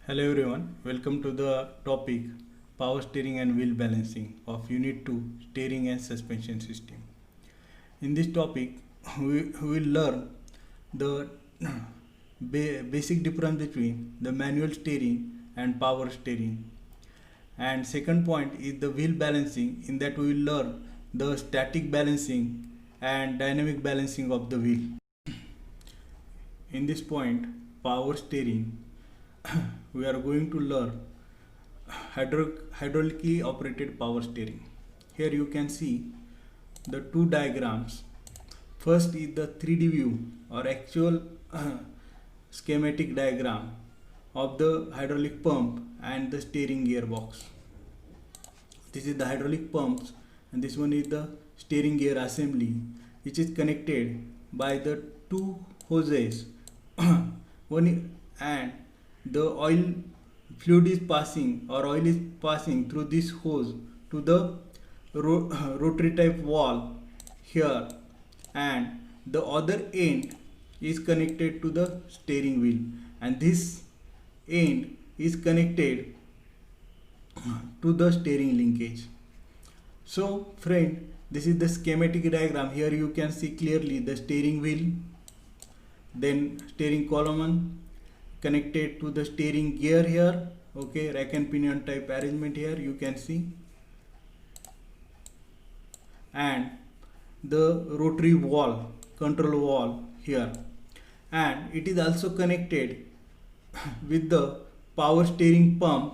Hello everyone, welcome to the topic power steering and wheel balancing of Unit 2 Steering and Suspension System. In this topic, we will learn the basic difference between the manual steering and power steering. And second point is the wheel balancing. In that we will learn the static balancing and dynamic balancing of the wheel. In this point, power steering, we are going to learn hydraulically operated power steering. Here you can see the two diagrams. First is the 3D view or actual schematic diagram of the hydraulic pump and the steering gearbox. This is the hydraulic pumps and this one is the steering gear assembly, which is connected by the two hoses and the oil fluid is passing or oil is passing through this hose to the rotary type valve here, and the other end is connected to the steering wheel, and this end is connected to the steering linkage. So friend, this is the schematic diagram. Here you can see clearly the steering wheel, then steering column connected to the steering gear here. Okay, rack and pinion type arrangement here you can see, and the rotary valve, control valve here, and it is also connected with the power steering pump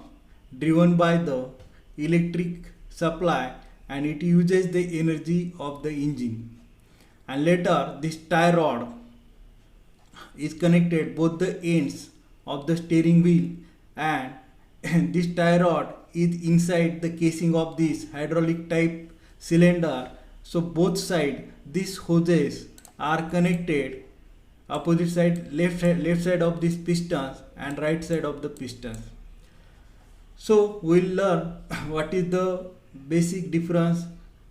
driven by the electric supply, and it uses the energy of the engine. And later this tie rod is connected both the ends of the steering wheel, and this tie rod is inside the casing of this hydraulic type cylinder. So both sides these hoses are connected, opposite side, left side of these pistons and right side of the pistons. So we'll learn what is the basic difference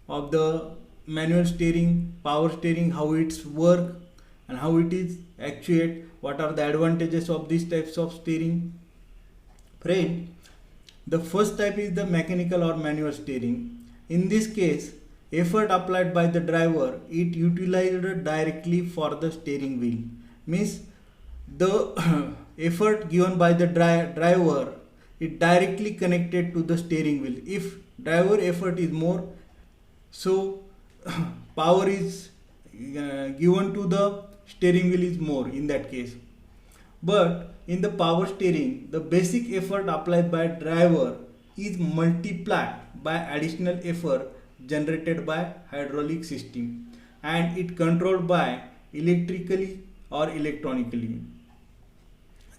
of the manual steering, power steering, how it's work and how it is actuate, what are the advantages of these types of steering. Friend, the first type is the mechanical or manual steering. In this case, effort applied by the driver, it utilized directly for the steering wheel. Means the effort given by the driver, it directly connected to the steering wheel. If driver effort is more, so power is given to the steering wheel is more in that case. But in the power steering, the basic effort applied by driver is multiplied by additional effort generated by hydraulic system, and it controlled by electrically or electronically.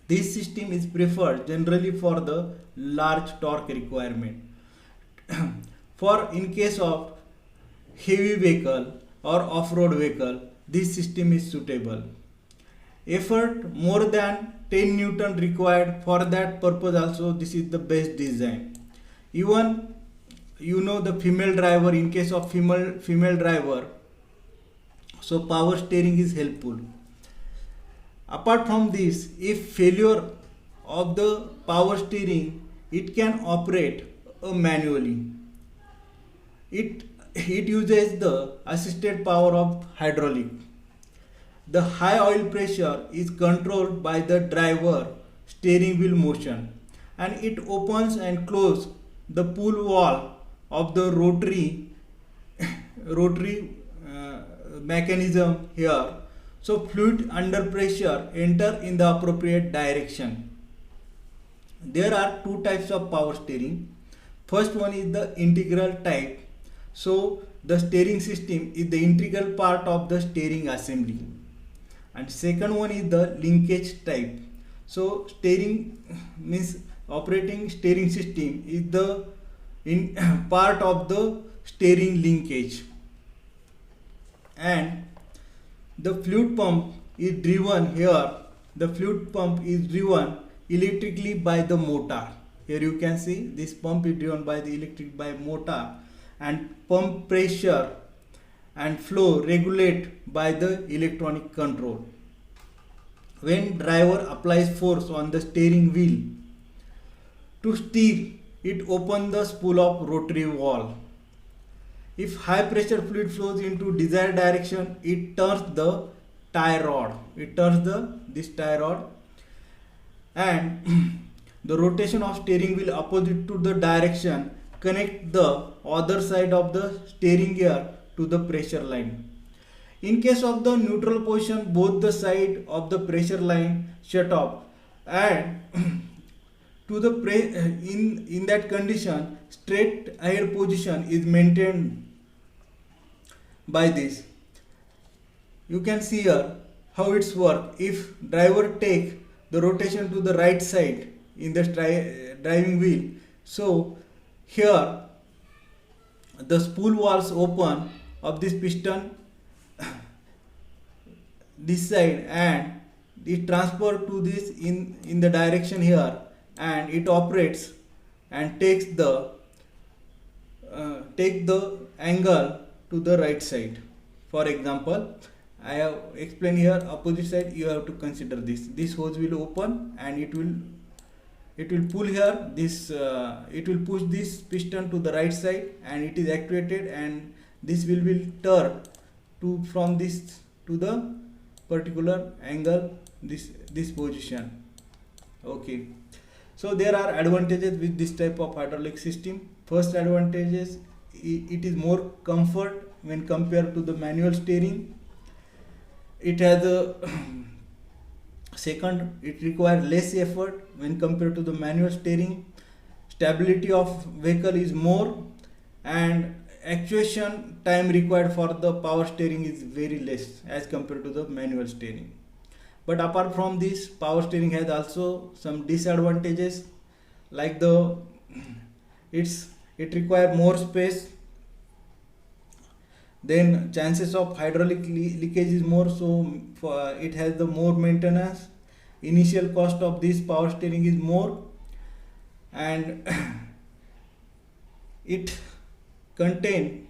This system is preferred generally for the large torque requirement. For in case of heavy vehicle or off-road vehicle, this system is suitable. Effort more than 10 Newton required. For that purpose also this is the best design. Even the female driver, in case of female driver, so power steering is helpful. Apart from this, if failure of the power steering, it can operate manually. It uses the assisted power of hydraulic. The high oil pressure is controlled by the driver steering wheel motion, and it opens and closes the pull valve of the rotary mechanism here. So fluid under pressure enter in the appropriate direction. There are two types of power steering. First one is the integral type. So the steering system is the integral part of the steering assembly. And second one is the linkage type. So steering means operating steering system is the part of the steering linkage, and the fluid pump is driven here. The fluid pump is driven electrically by the motor. Here you can see this pump is driven by by motor, and pump pressure and flow regulate by the electronic control. When driver applies force on the steering wheel, To steer it, open the spool of rotary valve. If high pressure fluid flows into desired direction, it turns the tie rod. It turns this tie rod, and the rotation of steering wheel opposite to the direction connect the other side of the steering gear to the pressure line. In case of the neutral position, both the side of the pressure line shut off, and to the in that condition, straight ahead position is maintained by this. You can see here how it's work. If driver take the rotation to the right side in the driving wheel, so here the spool valves open of this piston this side, and it transfer to this in the direction here, and it operates and takes the angle to the right side. For example, I have explained here opposite side. You have to consider this hose will open, and it will pull here this it will push this piston to the right side, and it is actuated, and this will turn to from this to the particular angle, this position. Okay, so there are advantages with this type of hydraulic system. First advantage is it is more comfort when compared to the manual steering. It has a second, it requires less effort when compared to the manual steering. Stability of vehicle is more, and actuation time required for the power steering is very less as compared to the manual steering. But apart from this, power steering has also some disadvantages, like it requires more space, then chances of hydraulic leakage is more, so it has the more maintenance. Initial cost of this power steering is more, and it contain,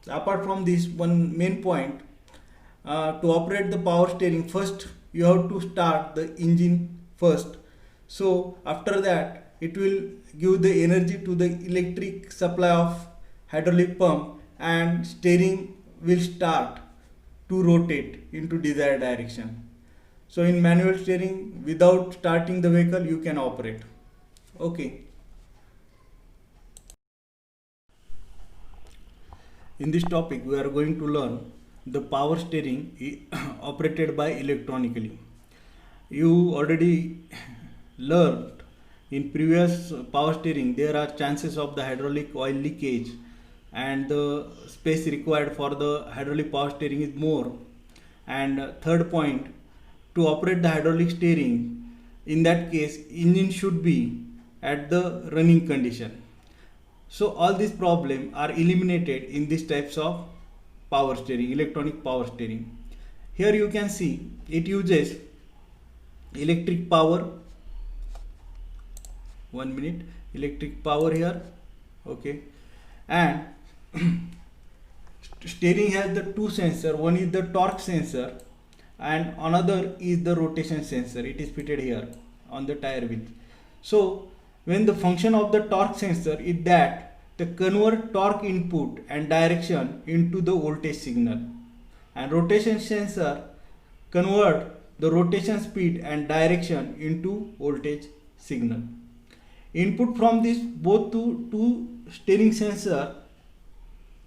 apart from this one main point, to operate the power steering, first you have to start the engine first. So after that it will give the energy to the electric supply of hydraulic pump, and steering will start to rotate into desired direction. So in manual steering, without starting the vehicle, you can operate. Okay. In this topic, we are going to learn the power steering operated by electronically. You already learned in previous power steering there are chances of the hydraulic oil leakage, and the space required for the hydraulic power steering is more. And third point, to operate the hydraulic steering, in that case engine should be at the running condition. So all these problems are eliminated in these types of power steering, electronic power steering. Here you can see it uses electric power. 1 minute, electric power here. Okay, and steering has the two sensor. One is the torque sensor, and another is the rotation sensor. It is fitted here on the tire wheel. So when the function of the torque sensor is that the convert torque input and direction into the voltage signal, and rotation sensor convert the rotation speed and direction into voltage signal. Input from this both two steering sensor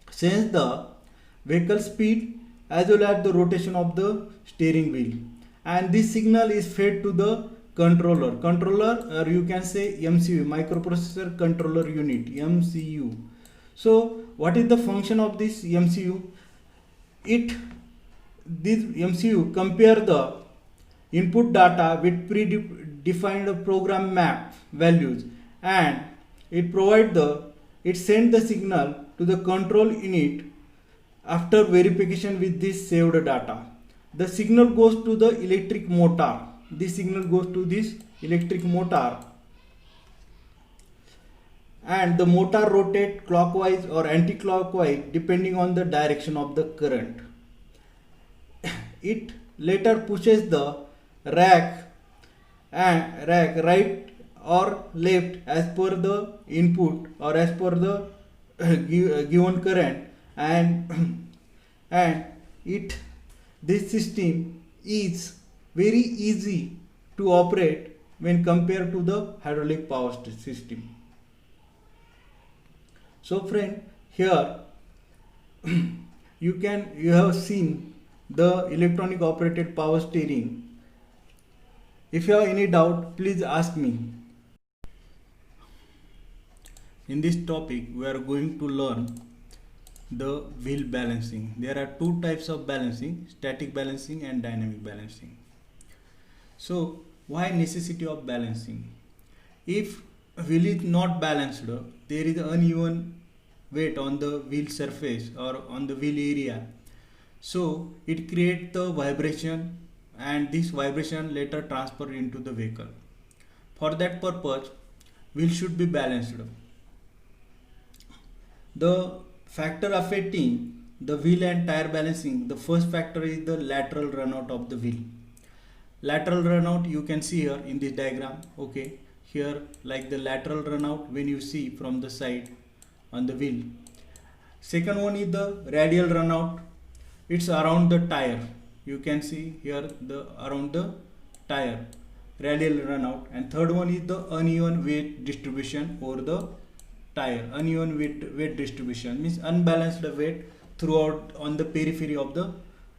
sense the vehicle speed as well as the rotation of the steering wheel, and this signal is fed to the controller, or you can say MCU, microprocessor controller unit, MCU. So what is the function of this MCU? This MCU compare the input data with predefined program map values, and it send the signal to the control unit after verification with this saved data. The signal goes to the electric motor. This signal goes to this electric motor, and the motor rotate clockwise or anti-clockwise depending on the direction of the current. It later pushes the rack right or left as per the input or as per the given current, and and it this system is very easy to operate when compared to the hydraulic power system. So friend, here you have seen the electronic operated power steering. If you have any doubt, please ask me. In this topic we are going to learn the wheel balancing. There are two types of balancing: static balancing and dynamic balancing. So why necessity of balancing? If wheel is not balanced, there is uneven weight on the wheel surface or on the wheel area, so it creates the vibration, and this vibration later transfer into the vehicle. For that purpose, wheel should be balanced. The factor affecting the wheel and tire balancing, the first factor is the lateral runout of the wheel. Lateral runout you can see here in this diagram. Okay, here like the lateral runout when you see from the side on the wheel. Second one is the radial runout. It's around the tire. You can see here the around the tire, radial runout. And third one is the uneven weight distribution over the tire. Uneven weight distribution means unbalanced weight throughout on the periphery of the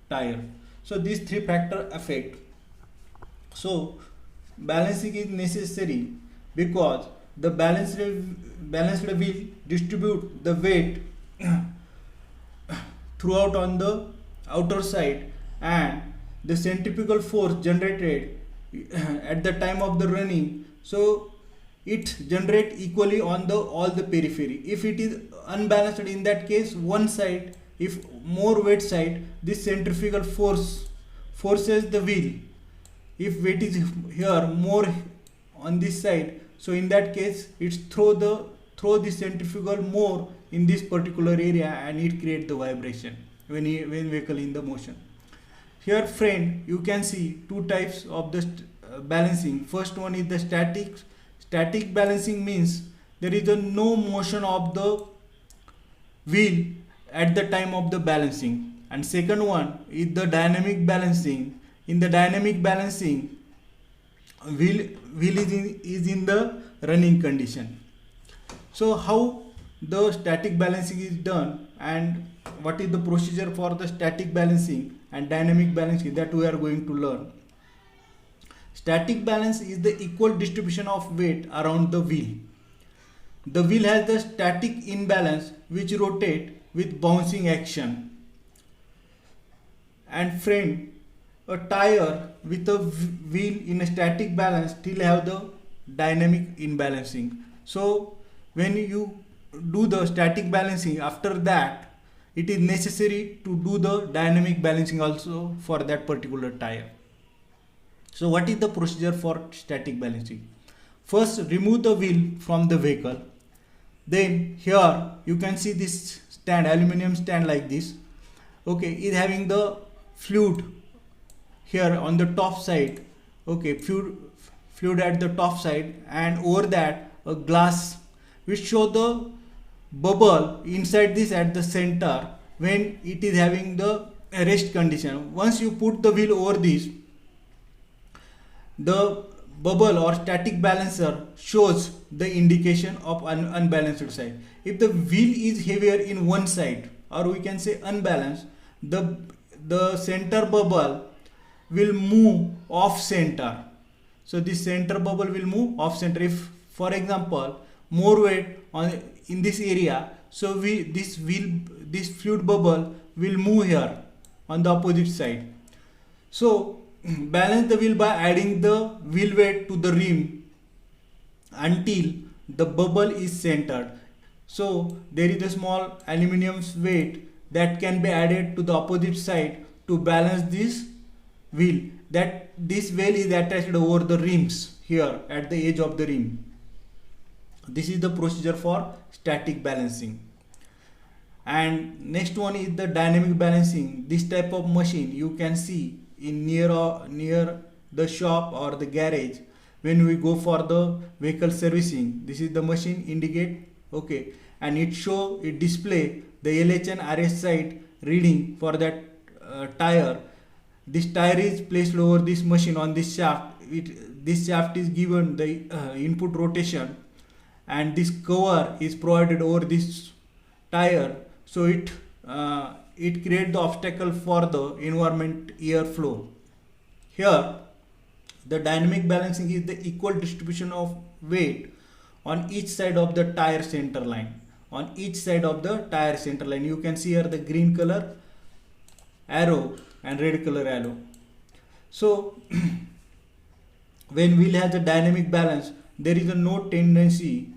tire. So these three factors affect. So balancing is necessary because the balanced wheel distribute the weight throughout on the outer side, and the centrifugal force generated at the time of the running, so it generate equally on the all the periphery. If it is unbalanced, in that case one side, if more weight side, this centrifugal force forces the wheel. If weight is here more on this side, so in that case it's throw the centrifugal more in this particular area, and it create the vibration when vehicle in the motion. Here friend, you can see two types of the balancing. First one is the static balancing, means there is no motion of the wheel at the time of the balancing. And second one is the dynamic balancing. In the dynamic balancing, wheel is in the running condition. So how the static balancing is done, and what is the procedure for the static balancing and dynamic balancing, that we are going to learn. Static balance is the equal distribution of weight around the wheel. The wheel has the static imbalance which rotate with bouncing action. And friend, a tire with a wheel in a static balance still have the dynamic imbalancing. So when you do the static balancing, after that it is necessary to do the dynamic balancing also for that particular tire. So what is the procedure for static balancing? First, remove the wheel from the vehicle. Then here you can see this stand, aluminum stand like this. Okay, is having the fluid here on the top side. Okay, fluid at the top side, and over that a glass which show the bubble inside this at the center when it is having the rest condition. Once you put the wheel over this, the bubble or static balancer shows the indication of unbalanced side. If the wheel is heavier in one side, or we can say unbalanced, the center bubble will move off center. So this center bubble will move off center. If for example more weight in this area, so this fluid bubble will move here on the opposite side. So balance the wheel by adding the wheel weight to the rim until the bubble is centered. So there is a small aluminum weight that can be added to the opposite side to balance this wheel. That this wheel is attached over the rims here at the edge of the rim. This is the procedure for static balancing. And next one is the dynamic balancing. This type of machine you can see in near the shop or the garage, when we go for the vehicle servicing. This is the machine indicate, okay, and it display the LH and RS side reading for that tire. This tire is placed over this machine on this shaft. This shaft is given the input rotation, and this cover is provided over this tire, so it creates the obstacle for the environment air flow. Here the dynamic balancing is the equal distribution of weight on each side of the tire center line. On each side of the tire center line, you can see here the green color arrow and red color arrow. So when wheel has a dynamic balance, there is no tendency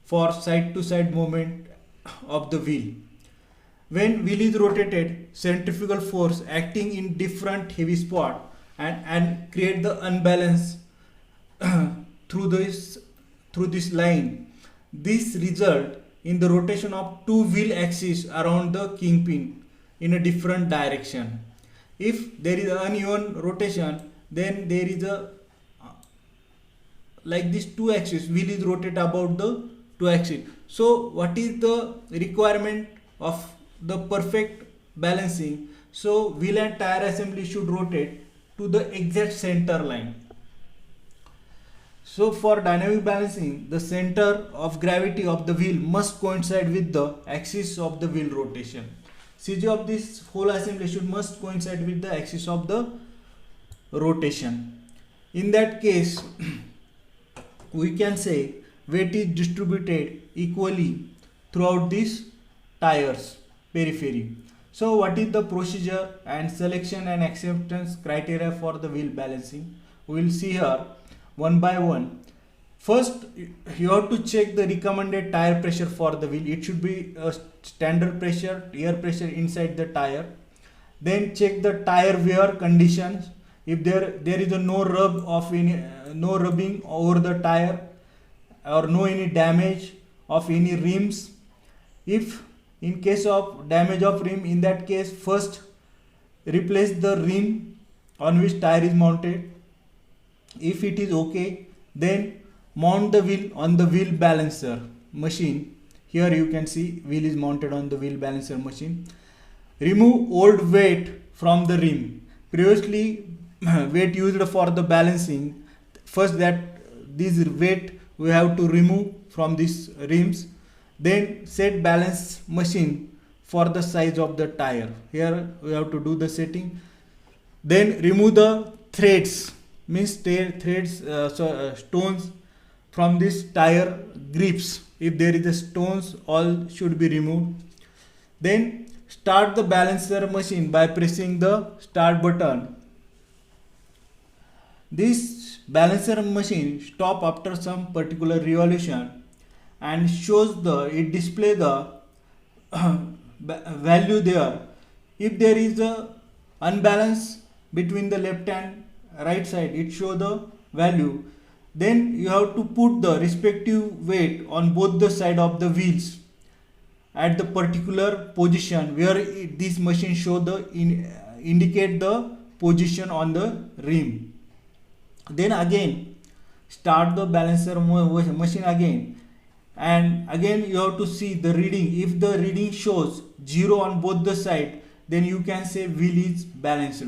for side to side movement of the wheel. When wheel is rotated, centrifugal force acting in different heavy spot and create the unbalance through this line. This result in the rotation of two wheel axes around the kingpin in a different direction. If there is an uneven rotation, then there is a like this two axis, wheel is rotated about the two axis. So what is the requirement of the perfect balancing? So wheel and tire assembly should rotate to the exact center line. So for dynamic balancing, the center of gravity of the wheel must coincide with the axis of the wheel rotation. CG of this whole assembly must coincide with the axis of the rotation. In that case, we can say weight is distributed equally throughout these tires periphery. So what is the procedure and selection and acceptance criteria for the wheel balancing? We will see here one by one. First, you have to check the recommended tire pressure for the wheel. It should be a standard pressure, air pressure inside the tire. Then check the tire wear conditions. If there is a no rubbing over the tire, or no any damage of any rims. If in case of damage of rim, in that case first replace the rim on which tire is mounted. If it is okay, then mount the wheel on the wheel balancer machine. Here you can see wheel is mounted on the wheel balancer machine. Remove old weight from the rim. Previously weight used for the balancing, first that this weight we have to remove from these rims. Then set balance machine for the size of the tire. Here we have to do the setting. Then remove the threads, means stones from this tire grips. If there is a stones, all should be removed. Then start the balancer machine by pressing the start button. This balancer machine stop after some particular revolution and it display the value there. If there is a unbalance between the left and right side, it show the value. Then you have to put the respective weight on both the side of the wheels at the particular position where this machine show the indicate the position on the rim. Then again start the balancer machine again, and again you have to see the reading. If the reading shows 0 on both the side, then you can say wheel is balanced.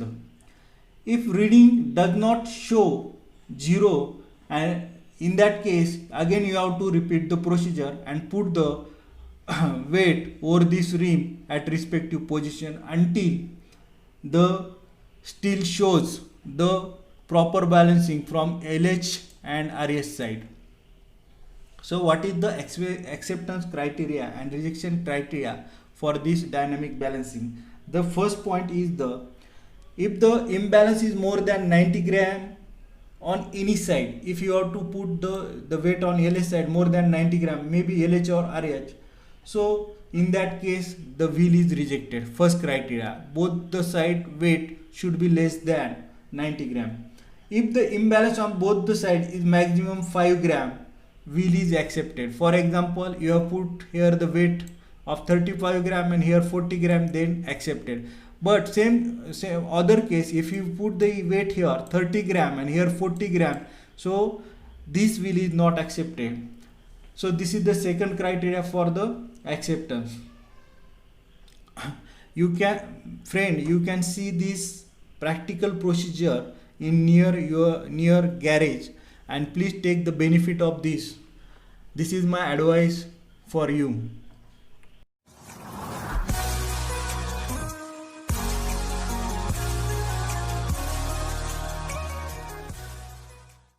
If reading does not show 0, and in that case again you have to repeat the procedure and put the weight over this rim at respective position until the still shows the proper balancing from LH and RS side. So what is the acceptance criteria and rejection criteria for this dynamic balancing? The first point is if the imbalance is more than 90 gram on any side, if you have to put the weight on LH side more than 90 gram, maybe LH or RH, so in that case the wheel is rejected. First criteria, both the side weight should be less than 90 gram. If the imbalance on both the side is maximum 5 gram, wheel is accepted. For example, you have put here the weight of 35 gram and here 40 gram, then accepted. But same other case, if you put the weight here 30 gram and here 40 gram, so this wheel is not accepted. So this is the second criteria for the acceptance. You can see this practical procedure in near garage, and please take the benefit of this. This is my advice for you.